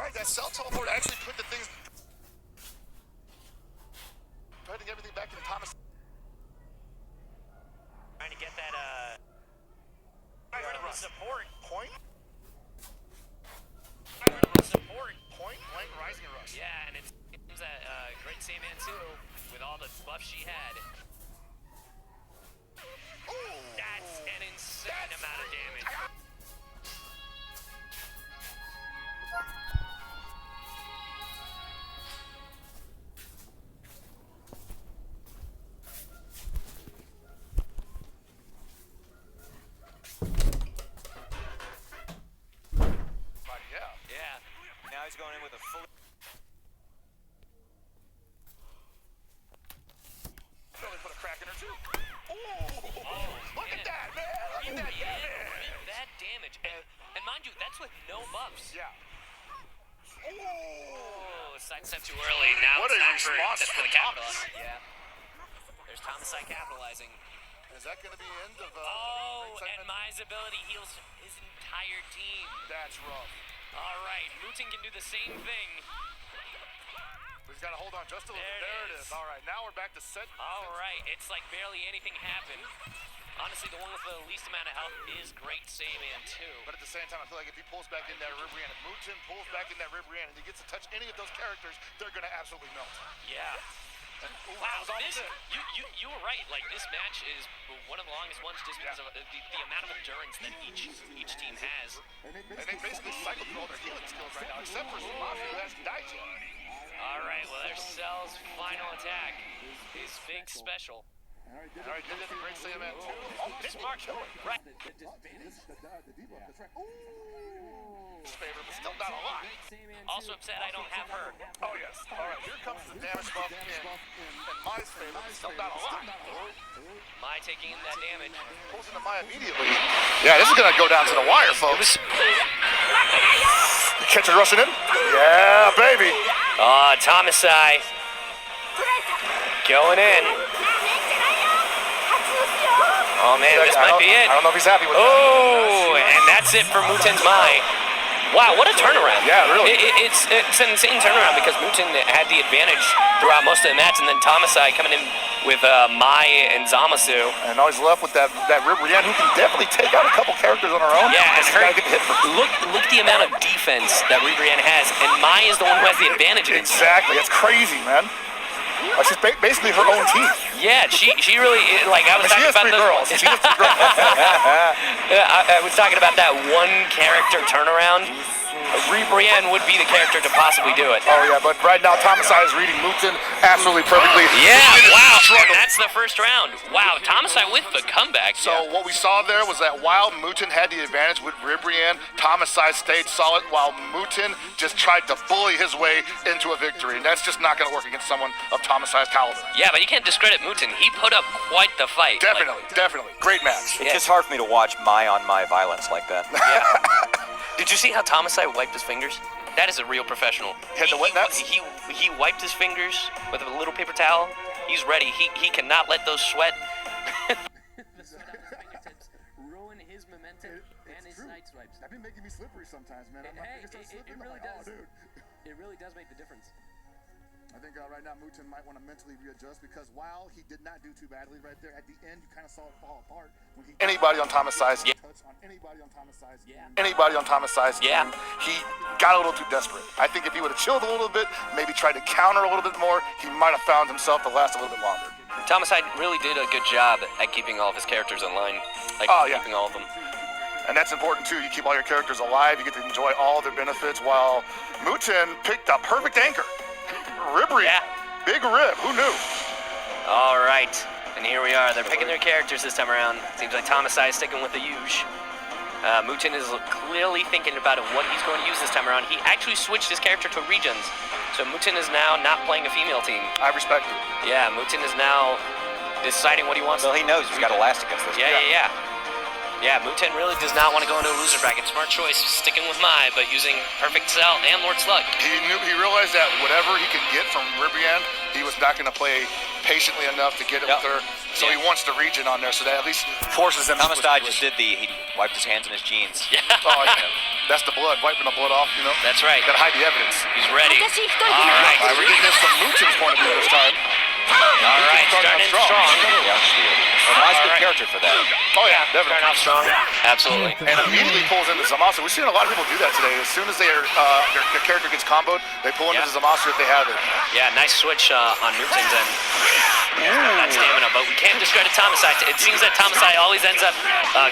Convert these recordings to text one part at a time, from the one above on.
Alright, that cell teleport actually put the things... Putting everything back in Thomas... Trying to get that, support point. Support point blank rising rush. Yeah, and it's a great save man too with all the buffs she had. Ooh, that's an insane amount of damage. Now he's going in with a full... Really put a crack in her too. Ooh! Look at that, man! Look at that damage! That damage. And mind you, that's with no buffs. Yeah. Oh, sidestep too early. Now What it's a time response for the from capital. Thomas. Yeah. There's Thomasai capitalizing. Is that going to be the end of... and Mai's ability heals his entire team. That's rough. All right, Mutin can do the same thing. He's got to hold on just a little bit. There it is. All right, now we're back to set. All right, it's like barely anything happened. Honestly, the one with the least amount of health is great Saiyaman too. But at the same time, I feel like if he pulls back in that Ribrianne, if Mutin pulls back in that Ribrianne and he gets to touch any of those characters, they're going to absolutely melt. Yeah. Wow, this, you were right. Like, this match is one of the longest ones just because of the amount of endurance that each team has. And they basically cycle through all their healing skills right now, except for Mafia, who hasn't died yet. All right, well, there's Cell's final attack. His big special. All right, did it the great Saiyaman 2. Oh, this march, right. Favor, but still not a lot. Also upset I don't have her. Oh, yes. All right, here comes the damage buff in Mai's favor, but still not a lot. Mai taking in that damage. Pulls into Mai immediately. Yeah, this is going to go down to the wire, folks. You catch her rushing in? Yeah, baby. Thomasai. Going in. Oh, man, this might be it. I don't know if he's happy with that. Oh, and that's it for Mutin's Mai. Wow, what a turnaround. Yeah, really. It's an insane turnaround because Mutin had the advantage throughout most of the match, and then Thomasai coming in with Mai and Zamasu. And now he's left with that Ribrianne, who can definitely take out a couple characters on her own. Yeah, and her, get hit for look at the amount of defense that Ribrianne has, and Mai is the one who has the advantage against her. Exactly, that's crazy, man. She's basically her own team. Yeah, she really, like, I was talking about three girls. She has 3 girls. I was talking about that one character turnaround. Ribrianne would be the character to possibly do it. Oh yeah, but right now Thomasai is reading Mutin absolutely perfectly. Yeah, wow, and that's the first round. Wow, Thomasai with the comeback. So what we saw there was that while Mutin had the advantage with Ribrianne, Thomasai stayed solid while Mutin just tried to bully his way into a victory. And that's just not going to work against someone of Thomasai's caliber. Yeah, but you can't discredit Mutin. He put up quite the fight. Definitely, definitely. Great match. It's just hard for me to watch Mai on Mai violence like that. Yeah. Did you see how Thomasai wiped his fingers? That is a real professional. Hit the wet nuts? He wiped his fingers with a little paper towel. He's ready. He cannot let those sweat. The sweat on his fingertips ruin his momentum and his side swipes. That'd be making me slippery sometimes, man. Hey, it really does. Dude. It really does make the difference. I think right now Mutin might want to mentally readjust because while he did not do too badly right there, at the end you kind of saw it fall apart. When he Anybody on Thomasai's touch on anybody on Thomasai's anybody on Thomasai's team, he got a little too desperate. I think if he would have chilled a little bit, maybe tried to counter a little bit more, he might have found himself to last a little bit longer. Thomasai really did a good job at keeping all of his characters in line. Like, keeping all of them. And that's important too. You keep all your characters alive, you get to enjoy all their benefits, while Mutin picked a perfect anchor. Ribrianne. Big rib. Who knew? All right. And here we are. They're picking their characters this time around. Seems like Thomasai is sticking with the Yuge. Mutin is clearly thinking about what he's going to use this time around. He actually switched his character to Regions. So Mutin is now not playing a female team. I respect it. Yeah, Mutin is now deciding what he wants. Well, he knows he's got to last against this. Yeah, Mutin really does not want to go into a loser bracket. Smart choice, sticking with Mai, but using Perfect Cell and Lord Slug. He realized that whatever he could get from Ribrianne, he was not going to play patiently enough to get it with her. So he wants the region on there, so that at least forces him. Thomas Dye just did he wiped his hands in his jeans. Oh, yeah. That's the blood, wiping the blood off, you know? That's right. Gotta hide the evidence. He's ready. All All right. right, we're getting this from Mutin's point of view this time. All right, starting strong. Yeah, Mai's a good character for that. Oh yeah, definitely. Starting off strong. Absolutely. And immediately pulls into Zamasu. We've seen a lot of people do that today. As soon as their character gets comboed, they pull into Zamasu if they have it. Yeah, nice switch on Mutin's end. That stamina, but we can't discredit Tomasai. It seems that Tomasai always ends up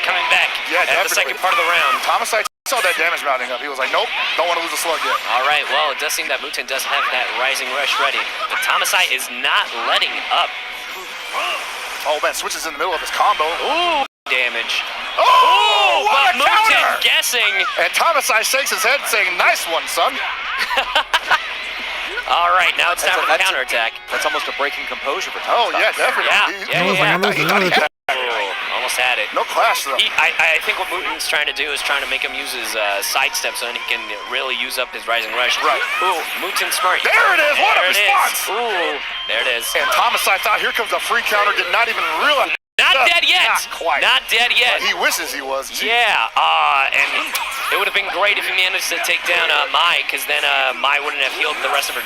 coming back at the second part of the round. Tomasai saw that damage mounting up. He was like, nope, don't want to lose a slug yet. All right, well, it does seem that Mutin does have that rising rush ready, but Tomasai is not letting up. Oh man, switches in the middle of his combo. Ooh, damage. Oh, what but a Mutin counter! guessing. And Tomasai shakes his head saying, nice one, son. All right, now it's time for the counterattack. That's almost a breaking composure for Oh Tomasai. yeah, definitely. Yeah. He thought he had it. Almost had it. No clash though. I think what Mutin's trying to do is trying to make him use his sidestep so he can really use up his rising rush. Right. Ooh, Mutin's smart. There it is. What a response. Ooh, there it is. And Tomasai thought, here comes a free counter, did not even realize. Not dead yet. Not quite. Not dead yet. He wishes he was. Yeah, and it would have been great if he managed to take down Mai, because then Mai wouldn't have healed the rest of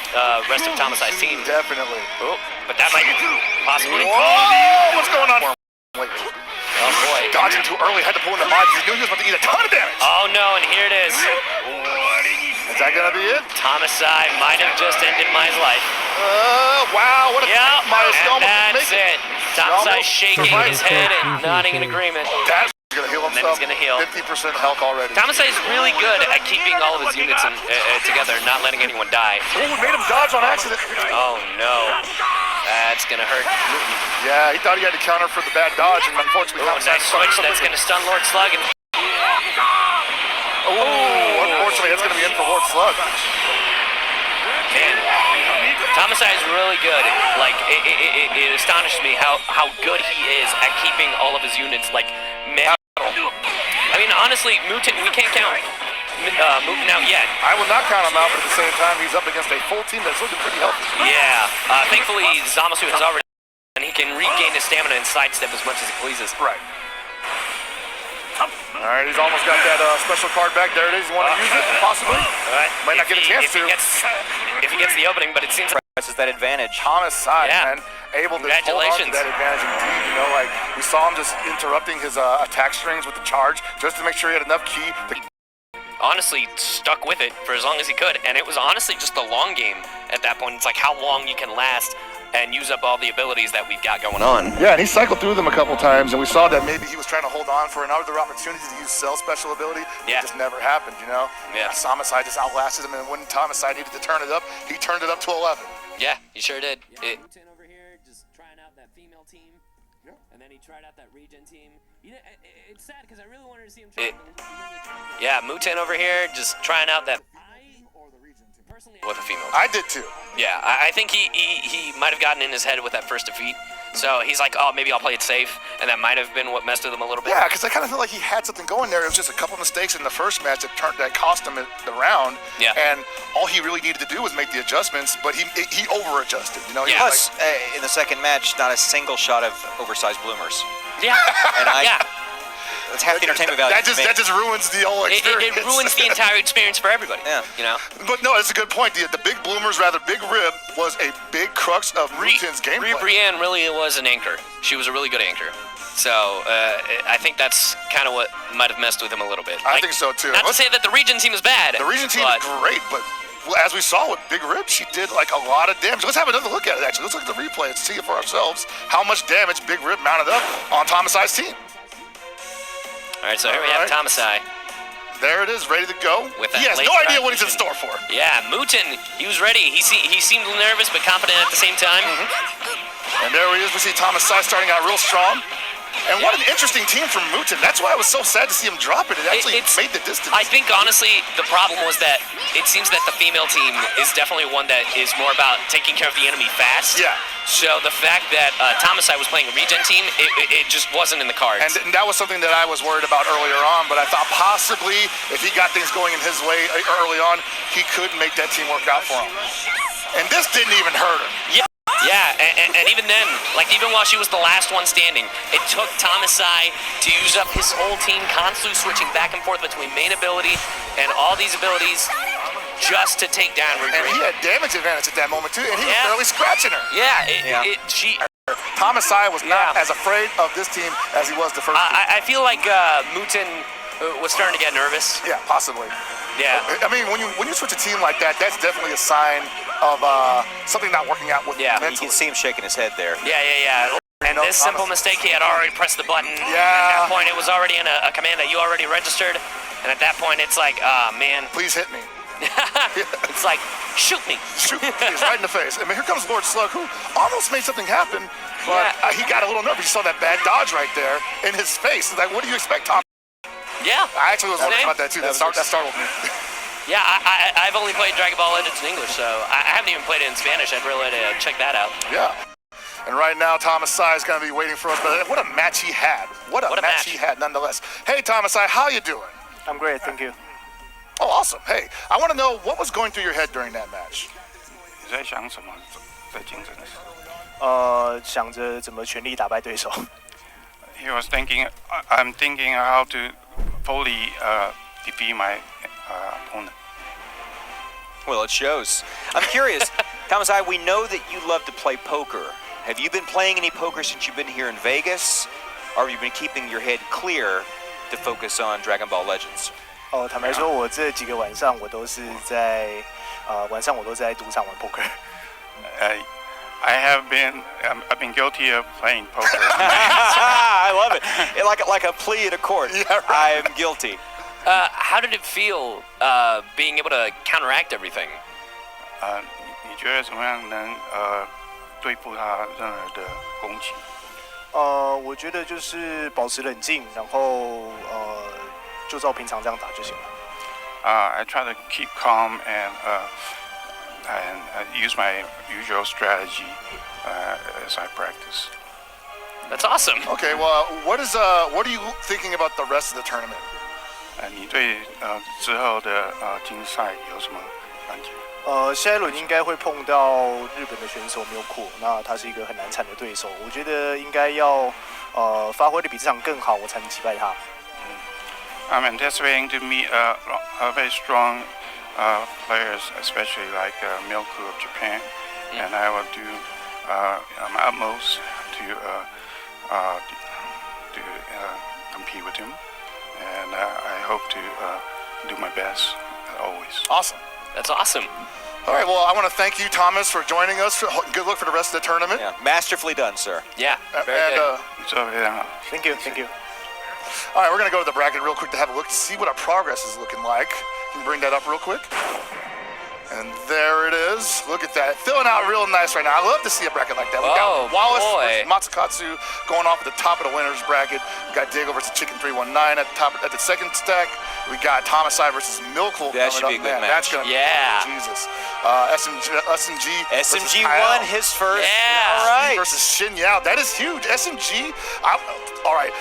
Tomasai's team. Definitely. Oh, but that might possibly. Whoa! What's going on? Oh boy. Dodging too early, had to pull in the mod because he knew he was about to eat a ton of damage. Oh no, and here it is. Is that gonna be it? Tomasai might have just ended Mai's life. Wow, what a Mai's and that's it. Tomasai shaking his head and nodding in agreement. That's gonna heal himself. And then he's gonna heal. 50% health already. Tomasai is really good at keeping all of his units together, not letting anyone die. Oh, we made him dodge on accident. Oh no. That's gonna hurt Mutin. Yeah, he thought he had to counter for the bad dodge, and unfortunately, nice switch. That's gonna stun Lord Slug. And unfortunately, that's gonna be in for Lord Slug. Man, Tomasai is really good. Like, it astonishes me how good he is at keeping all of his units, like, metal. I mean, honestly, Mutin, we can't count Mutin out yet. I will not count him out, but at the same time, he's up against a full team that's looking pretty healthy. Yeah, thankfully, Zamasu has already, and he can regain his stamina and sidestep as much as he pleases. Right. All right, he's almost got that special card back. There it is. You want to use it? Possibly. All right. Might not get a chance to. If he gets the opening, but it seems like This is that advantage. Tomasai, man, able to hold on to Congratulations. that advantage indeed. You know, like, we saw him just interrupting his attack strings with the charge just to make sure he had enough ki to... honestly stuck with it for as long as he could, and it was honestly just a long game at that point. It's like how long you can last and use up all the abilities that we've got going on. Yeah, and he cycled through them a couple times, and we saw that maybe he was trying to hold on for another opportunity to use Cell special ability. Yeah. It just never happened, you know? Yeah. Tomasai just outlasted him, and when Tomasai needed to turn it up, he turned it up to 11. Yeah, he sure did. Mutin over here just trying out that female team. Yeah. And then he tried out that regen team. You know, it's sad because I really wanted to see him try. Yeah, Mutin over here just trying out that Or the region team. Personally, with a female. I did too. Yeah, I think he might have gotten in his head with that first defeat. So he's like, oh, maybe I'll play it safe, and that might have been what messed with him a little bit. Yeah, because I kind of feel like he had something going there. It was just a couple mistakes in the first match that cost him the round. Yeah. And all he really needed to do was make the adjustments, but he over-adjusted. You know. He Yeah. was Plus, in the second match, not a single shot of oversized bloomers. Yeah, yeah. That's half the entertainment value. That just ruins the whole experience. It ruins the entire experience for everybody. Yeah. You know. But no, it's a good point. The big bloomers, rather big rib, was a big crux of Mutin's gameplay. Brienne really was an anchor. She was a really good anchor. So I think that's kind of what might have messed with him a little bit. I think so too. Not to say that the region team is bad. The region team is great, but as we saw with Big Rib, she did like a lot of damage. Let's have another look at it. Actually, let's look at the replay and see it for ourselves how much damage Big Rib mounted up on Tomasai's team. All right, so here we have Tomasai. There it is, ready to go. With that He has late no idea what he's in transition. store for. Yeah, Mutin, he was ready. He seemed nervous but confident at the same time. And there he is. We see Tomasai starting out real strong. And what an interesting team from Mutin. That's why I was so sad to see him drop it. It actually made the distance. I think, honestly, the problem was that it seems that the female team is definitely one that is more about taking care of the enemy fast. Yeah. So the fact that Tomasai was playing a regen team, it just wasn't in the cards. And that was something that I was worried about earlier on, but I thought possibly if he got things going in his way early on, he could make that team work out for him. And this didn't even hurt him. Yeah. Yeah, and even then, like even while she was the last one standing, it took Tomasai to use up his whole team, constantly switching back and forth between main ability and all these abilities just to take down Ruby. And he had damage advantage at that moment too, and he was barely scratching her. Yeah, Tomasai was not as afraid of this team as he was the first team. I feel like Muten was starting to get nervous. Yeah, possibly. Yeah. I mean, when you switch a team like that, that's definitely a sign of something not working out with mentally. You can see him shaking his head there. Yeah. And this simple mistake, he had already pressed the button. Yeah. At that point, it was already in a command that you already registered. And at that point, it's like, man. Please hit me. It's like, shoot me. Shoot me. He's right in the face. I mean, here comes Lord Slug, who almost made something happen, but he got a little nervous. You saw that bad dodge right there in his face. Like, what do you expect, Tom? Yeah. I actually was wondering about that too. That startled me. Yeah, I've only played Dragon Ball Legends in English, so I haven't even played it in Spanish. I'd really like to check that out. Yeah. And right now, Tomasai is going to be waiting for us. But what a match he had. What a match he had, nonetheless. Hey, Tomasai, how you doing? I'm great, thank you. Oh, awesome. Hey, I want to know what was going through your head during that match. 你在想什么？在竞争的时候？想着怎么全力打败对手。He was thinking, I'm thinking how to fully defeat my opponent. Well, it shows. I'm curious, Tomasai, we know that you love to play poker. Have you been playing any poker since you've been here in Vegas? Or have you been keeping your head clear to focus on Dragon Ball Legends? 坦白说，我这几个晚上我都是在晚上我都在赌场玩 poker。I've been guilty of playing poker. I love it. Like a plea at a court. Yeah, right. I'm guilty. How did it feel being able to counteract everything? 你觉得怎么样能对付他任何的攻击？我觉得就是保持冷静，然后就照平常这样打就行了。I try to keep calm and use my usual strategy as I practice. That's awesome. Okay, well, what are you thinking about the rest of the tournament? 你对之后的竞赛有什么感觉？下一轮应该会碰到日本的选手缪库，那他是一个很难缠的对手，我觉得应该要发挥的比这场更好，我才能击败他。I'm anticipating to meet very strong players, especially like Milku of Japan, and I will do my utmost to compete with him, and I hope to do my best always. Awesome. That's awesome. All right, well, I want to thank you, Thomas, for joining us. Good luck for the rest of the tournament. Yeah, masterfully done, sir. Yeah, very good. So, yeah. Thank you. All right, we're going to go to the bracket real quick to have a look to see what our progress is looking like. Can you bring that up real quick? And there it is. Look at that. Filling out real nice right now. I love to see a bracket like that. We got Wallace versus Matsukatsu going off at the top of the winners bracket. We got Diego versus Chicken 319 at the top at the second stack. We got Tomasai versus Milkle That should be a good match. That's gonna be Jesus. SMG won his first. Yeah. All right. Versus Shin Yao. That is huge. SMG. All right.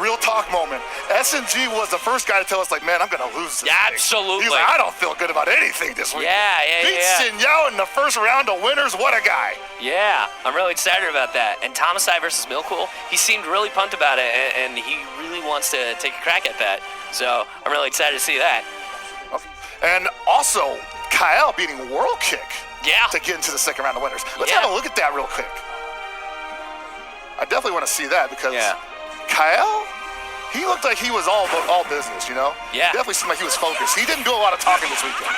Real talk moment. SMG was the first guy to tell us, like, man, I'm going to lose this thing. Absolutely. He's like, I don't feel good about anything this week. Beat Yeah. Shin Yao in the first round of winners. What a guy. Yeah, I'm really excited about that. And Tomasai versus Milkul, he seemed really pumped about it, and he really wants to take a crack at that. So I'm really excited to see that. And also, Kyle beating World Kick to get into the second round of winners. Let's have a look at that real quick. I definitely want to see that because Kyle, he looked like he was all business, you know? Yeah. Definitely seemed like he was focused. He didn't do a lot of talking this weekend.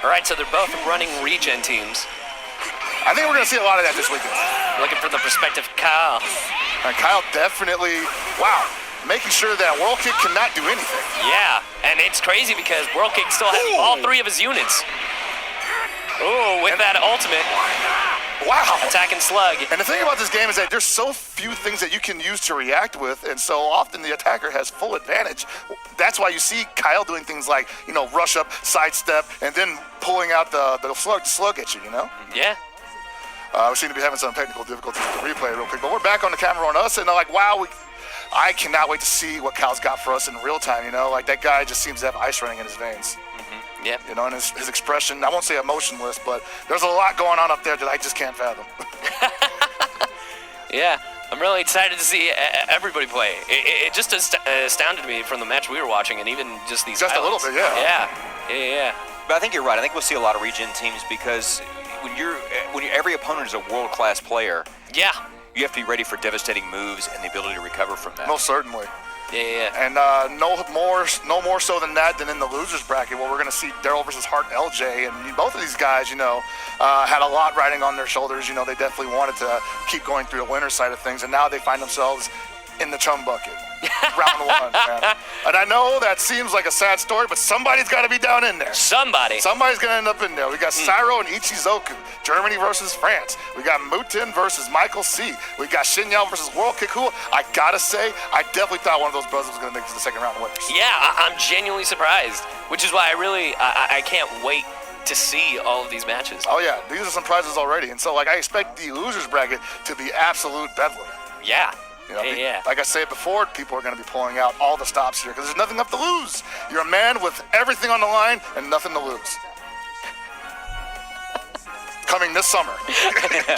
All right, so they're both running regen teams. I think we're going to see a lot of that this weekend. Looking for the perspective of Kyle. And Kyle definitely, making sure that World Kick cannot do anything. Yeah, and it's crazy because World Kick still has all three of his units. Ooh, with that ultimate. Wow. Attacking Slug. And the thing about this game is that there's so few things that you can use to react with, and so often the attacker has full advantage. That's why you see Kyle doing things like, rush up, sidestep, and then pulling out the slug at you, you know? Yeah. We seem to be having some technical difficulties with the replay real quick, but we're back on the camera on us, and they're like, wow, I cannot wait to see what Kyle's got for us in real time, Like, that guy just seems to have ice running in his veins. Yeah. You know, and his expression, I won't say emotionless, but there's a lot going on up there that I just can't fathom. Yeah, I'm really excited to see everybody play. It just astounded me from the match we were watching, and even just these Just highlights. a little bit, yeah. Yeah. But I think you're right. I think we'll see a lot of regen teams because when every opponent is a world-class player, Yeah. you have to be ready for devastating moves and the ability to recover from that. Most certainly. Yeah. And no more so than that than in the losers bracket, where we're going to see Daryl versus Hart and LJ. And both of these guys, you know, had a lot riding on their shoulders. You know, they definitely wanted to keep going through the winner side of things, and now they find themselves in the chum bucket. Round one, man. And I know that seems like a sad story, but somebody's got to be down in there. Somebody's going to end up in there. We got Sairo and Ichizoku, Germany versus France. We got Muten versus Michael C. We got Shinyao versus World Kick, who I got to say, I definitely thought one of those brothers was going to make it to the second round winners. Yeah, I'm genuinely surprised, which is why I can't wait to see all of these matches. Oh, yeah. These are some prizes already. And so, like, I expect the losers bracket to be absolute bedlam. Yeah. You know, Yeah. Like I said before, people are going to be pulling out all the stops here because there's nothing left to lose. You're a man with everything on the line and nothing to lose. Coming this summer.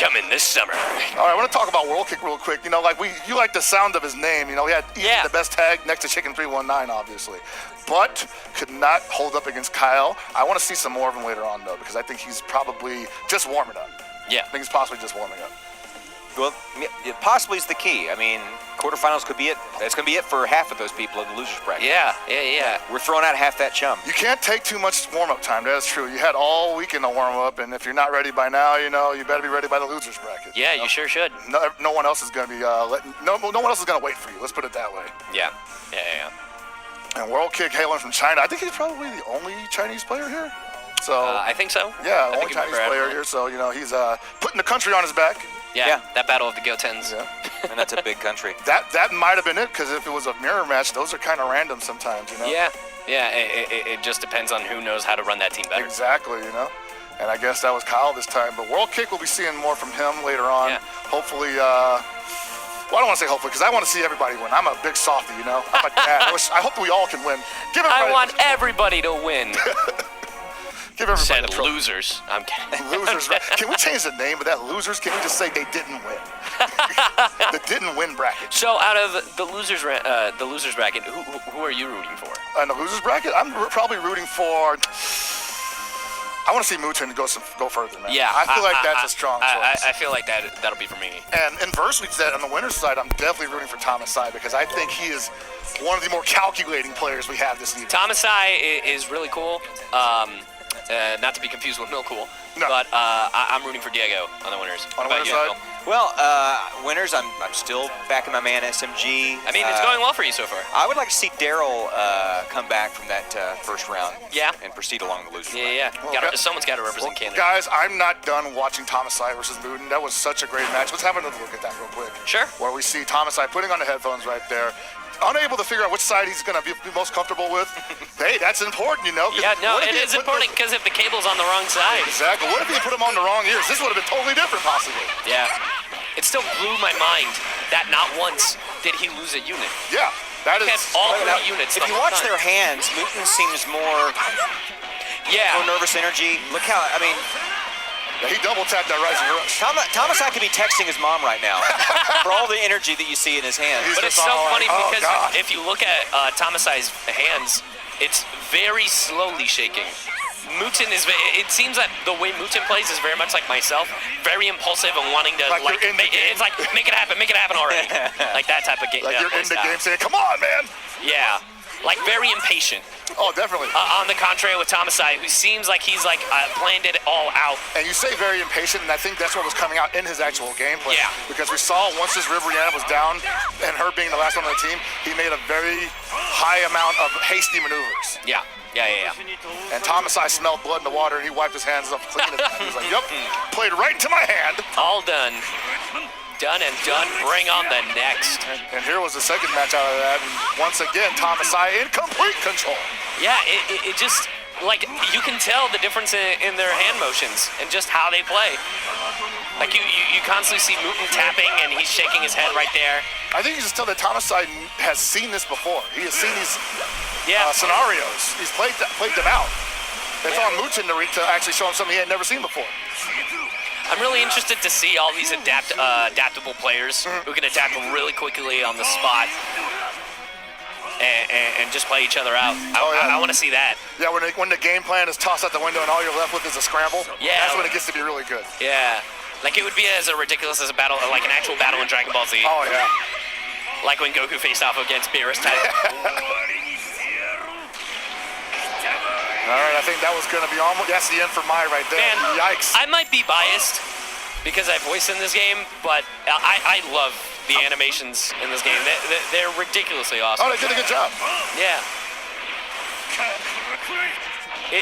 Coming this summer. All right, I want to talk about World Kick real quick. You know, like you like the sound of his name. You know, he had Yeah. the best tag next to Chicken 319, obviously, but could not hold up against Kyle. I want to see some more of him later on, though, because I think he's probably just warming up. Yeah. I think he's possibly just warming up. Well, it possibly is the key. I mean, quarterfinals could be it. That's going to be it for half of those people in the losers bracket. Yeah. We're throwing out half that chum. You can't take too much warm-up time. That's true. You had all weekend to warm up, and if you're not ready by now, you know, you better be ready by the losers bracket. Yeah, know? you sure should. No one else is going to be no one else is going to wait for you. Let's put it that way. Yeah. And World Kick hailing from China. I think he's probably the only Chinese player here. So I think so. yeah, I only think Chinese Brad player will. here. So you know he's putting the country on his back. Yeah. That battle of the Gotens. Yeah. And that's a big country. That might have been it, because if it was a mirror match, those are kind of random sometimes, you know. Yeah. It just depends on who knows how to run that team better. Exactly, you know. And I guess that was Kyle this time. But World Kick, we'll be seeing more from him later on. Yeah. Hopefully, well, I don't want to say hopefully, because I want to see everybody win. I'm a big softie, you know. I'm a dad. I hope we all can win. Give everybody I want everybody to win. Give everybody Said the trophy. losers. I'm kidding. Losers. Can we change the name of that? Losers? Can we just say they didn't win? The didn't win bracket. So out of the losers bracket, who are you rooting for? In the losers bracket, I'm probably rooting for. I want to see Muten go further, man. Yeah, I feel like that's a strong choice. I feel like that'll be for me. And inversely to that, on the winner's side, I'm definitely rooting for Thomas Sai, because I think he is one of the more calculating players we have this evening. Thomas Sai is really cool. Not to be confused with Millcool, No. but I'm rooting for Diego on the winners. On the What about winner's you, side? Phil? Well, winners, I'm still backing my man SMG. I mean, it's going well for you so far. I would like to see Daryl come back from that first round. Yeah. And proceed along the losers. Yeah. Well, Someone's got to represent Canada. Guys, I'm not done watching Thomas Sai versus Muten. That was such a great match. Let's have another look at that real quick. Sure. Where we see Thomas Sai putting on the headphones right there, unable to figure out which side he's going to be most comfortable with. Hey, that's important, you know. 'cause Yeah, no, what if it he is had put important because if the cable's on the wrong side. Exactly. What if he put him on the wrong ears? This would have been totally different, possibly. Yeah. It still blew my mind that not once did he lose a unit. Yeah, that He is. had all 3 units. If the you whole watch time. their hands, Muten seems more nervous energy. Look how, I mean, Yeah, he double tapped that rising rush. Thomas I could be texting his mom right now for all the energy that you see in his hands. He's But it's just so all funny like, oh, because God. if you look at Thomas Ai's hands, it's very slowly shaking. Muten is. It seems that the way Muten plays is very much like myself, very impulsive and wanting to Like you're in the game. It's like make it happen already, like that type of game. Like you're play in the style. game saying, "Come on, man." Yeah, like very impatient. Oh, definitely. On the contrary with Thomas Ai, who seems like he's like planned it all out. And you say very impatient, and I think that's what was coming out in his actual gameplay. Yeah. Because we saw once his Ribrianna was down, and her being the last one on the team, he made a very high amount of hasty maneuvers. Yeah. And Thomas I smelled blood in the water, and he wiped his hands up clean. He was like, "Yep, played right into my hand." All done. Done and done. Bring on the next. And here was the second match out of that, and once again, Thomas I in complete control. Yeah, it just, like, you can tell the difference in their hand motions and just how they play. Like, you constantly see Muten tapping, and he's shaking his head right there. I think you just tell that Thomas I has seen this before. He has seen these Yeah. scenarios. He's played them out. It's on Mutin to actually show him something he had never seen before. I'm really interested to see all these adaptable players who can adapt really quickly on the spot and just play each other out. I want to see that. Yeah, when the game plan is tossed out the window and all you're left with is a scramble, that's when it gets to be really good. Yeah. Like it would be as ridiculous as a battle, like an actual battle in Dragon Ball Z. Oh, yeah. Like when Goku faced off against Beerus type. All right, I think that was going to be almost, that's the end for Mai right there. Man, yikes. I might be biased because I voiced in this game, but I love the animations in this game. They're ridiculously awesome. Oh, they did a good job. Yeah.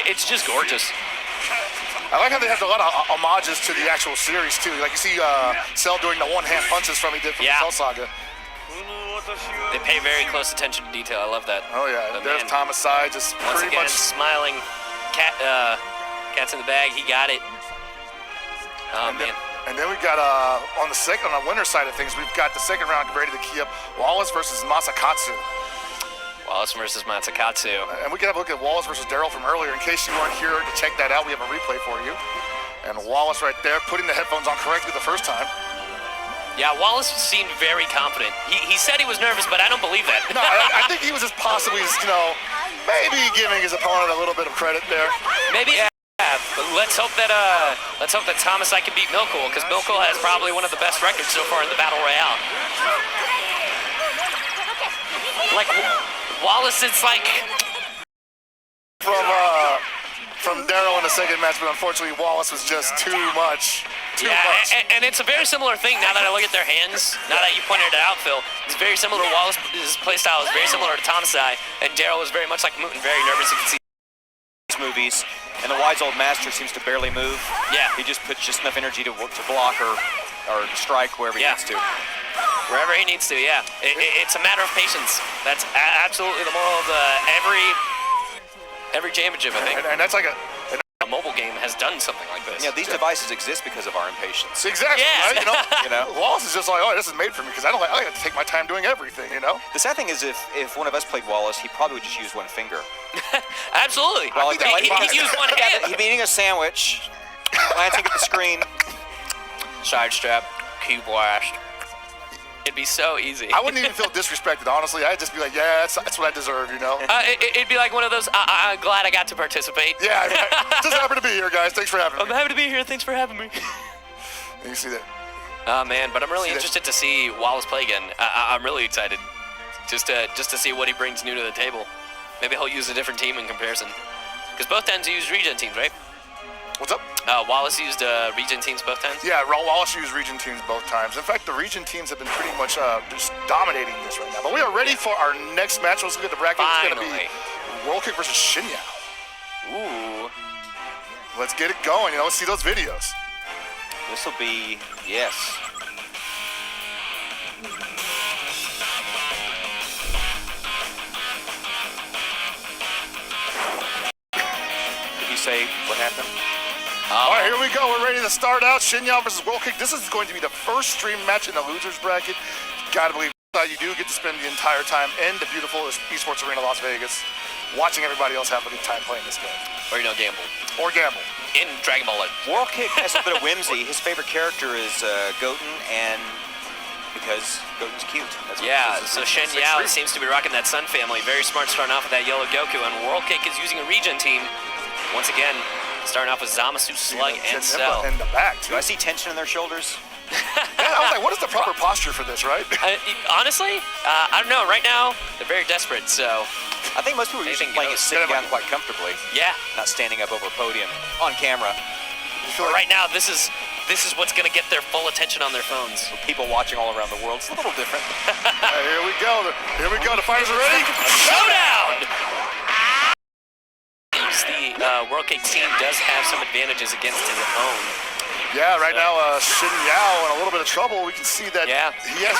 It's just gorgeous. I like how they have a lot of homages to the actual series, too. Like you see Cell doing the one-hand punches from he did from the Cell Saga. They pay very close attention to detail. I love that. Oh, yeah. But There's Thomasai just once pretty again, much smiling. Cat's in the bag. He got it. Oh, man. And then we got on the winner side of things, we've got the second round ready to key up Wallace versus Masakatsu. Wallace versus Masakatsu. And we can have a look at Wallace versus Daryl from earlier. In case you weren't here to check that out, we have a replay for you. And Wallace right there, putting the headphones on correctly the first time. Yeah, Wallace seemed very confident. He said he was nervous, but I don't believe that. No, I think he was just possibly, maybe giving his opponent a little bit of credit there. Maybe. Yeah. But let's hope that Thomasai can beat Milkle, because Milkle has probably one of the best records so far in the Battle Royale. Like Wallace, it's like from Daryl in the second match, but unfortunately Wallace was just too much. And it's a very similar thing now that I look at their hands. Now that you pointed it out, Phil, it's very similar to Wallace's playstyle is very similar to Thomasai, and Daryl is very much like Mutin, very nervous. You can see these movies, and the wise old master seems to barely move. Yeah, he just puts just enough energy to block or strike wherever he needs to. Wherever he needs to, yeah. It's a matter of patience. That's absolutely the moral of every championship, I think. And that's like a mobile game has done something like this. Yeah, these devices exist because of our impatience. Exactly. Yes. Right? Wallace is just like, oh, this is made for me because I like to take my time doing everything. The sad thing is, if one of us played Wallace, he probably would just use one finger. Absolutely. Well, he'd use one hand. He'd be eating a sandwich, glancing at the screen. Side strap, Q blast. It'd be so easy. I wouldn't even feel disrespected, honestly. I'd just be like, yeah, that's what I deserve, It'd be like one of those, I'm glad I got to participate. Yeah, just happy to be here, guys. Thanks for having me. I'm happy to be here. Thanks for having me. You see that? Oh, man, but I'm really interested to see Wallace play again. I'm really excited just to see what he brings new to the table. Maybe he'll use a different team in comparison. Because both times he used regen teams, right? What's up? Wallace used region teams both times? Yeah, Wallace used region teams both times. In fact, the region teams have been pretty much just dominating this right now. But we are ready for our next match. Let's look at the bracket. Finally. It's going to be World Kick versus Shinya. Ooh. Let's get it going. Let's see those videos. This will be, yes. Did you say what happened? All right, here we go. We're ready to start out. Shinya versus World Kick. This is going to be the first stream match in the losers bracket. Gotta believe you do get to spend the entire time in the beautiful esports arena Las Vegas, watching everybody else have a good time playing this game. Or gamble. Or gamble. In Dragon Ball Light. World Kick has a bit of whimsy. His favorite character is Goten, and because Goten's cute. So Shen Yao seems to be rocking that Sun family. Very smart starting off with that yellow Goku, and World Kick is using a region team. Once again, starting off with Zamasu, Slug, and Cell. In the back, too. Do I see tension in their shoulders? I was like, what is the proper posture for this, right? Honestly, I don't know. Right now, they're very desperate, so... I think most people are usually playing it sitting down quite comfortably. Yeah. Not standing up over a podium on camera. But right now, this is what's going to get their full attention on their phones. With people watching all around the world, it's a little different. Here we go. Here we go. The fighters are ready. Showdown! The World Kick team does have some advantages against his own. Yeah, right now, Shin Yao in a little bit of trouble. We can see that he has